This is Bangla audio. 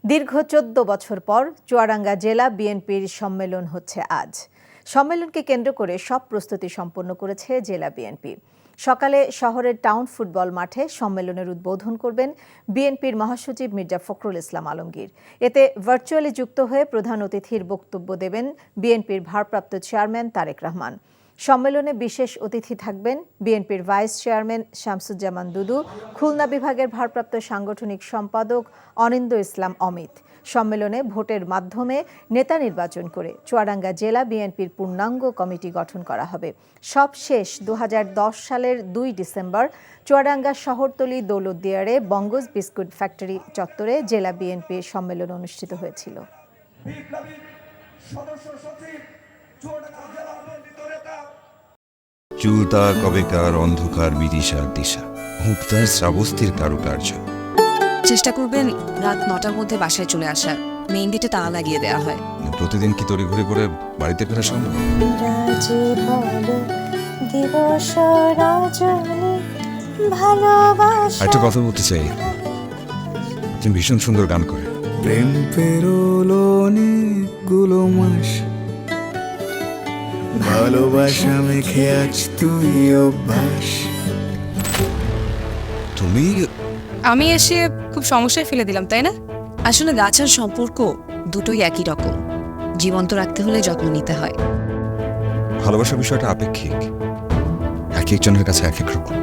দীর্ঘ ১৪ বছর পর চুয়াডাঙ্গা জেলা বিএনপির সম্মেলন হচ্ছে আজ। সম্মেলনকে কেন্দ্র করে সব প্রস্তুতি সম্পন্ন করেছে জেলা বিএনপি। সকালে শহরের টাউন ফুটবল মাঠে সম্মেলনের উদ্বোধন করবেন বিএনপির মহাসচিব মির্জা ফখরুল ইসলাম আলমগীর। এতে ভার্চুয়ালি যুক্ত হয়ে প্রধান অতিথির বক্তব্য দেবেন বিএনপির ভারপ্রাপ্ত চেয়ারম্যান তারেক রহমান। সম্মেলনে বিশেষ অতিথি থাকবেন বিএনপির ভাইস চেয়ারম্যান শামসুজ্জামান দুদু, খুলনা বিভাগের ভারপ্রাপ্ত সাংগঠনিক সম্পাদক অনিন্দ্য ইসলাম অমিত। সম্মেলনে ভোটের মাধ্যমে নেতা নির্বাচন করে চুয়াডাঙ্গা জেলা বিএনপির পূর্ণাঙ্গ কমিটি গঠন করা হবে। সবশেষ ২০১০ সালের ২ ডিসেম্বর চুয়াডাঙ্গা শহরতলি দৌলতদিয়ারে বঙ্গজ বিস্কুট ফ্যাক্টরি চত্বরে জেলা বিএনপির সম্মেলন অনুষ্ঠিত হয়েছিল। চুলতা কবেকার অন্ধকার বিদিশার দিশা, মুক্তার শ্রাবস্তির কারুকার্য। চেষ্টা করবেন রাত ৯টার মধ্যে বাসায় চলে আসার। মেইন গেটে তালা লাগিয়ে দেওয়া হয়। প্রতিদিন কি তড়ি ঘুরে করে বাড়িতে ফেরা সম্ভব? একটা কথা বলতে চাই, তুমি ভীষণ সুন্দর গান করে। প্রেম পেরোলো অনেকগুলো মাস, ভালোবাসা মেখে আজ তুই অভ্যাস। তুমি আমি এসে খুব সমস্যায় ফেলে দিলাম, তাই না? আসলে গাছ আর সম্পর্ক দুটোই একই রকম। জীবন্ত রাখতে হলে যত্ন নিতে হয়। ভালোবাসার বিষয়টা আপেক্ষিক, এক একজনের কাছে এক এক রকম।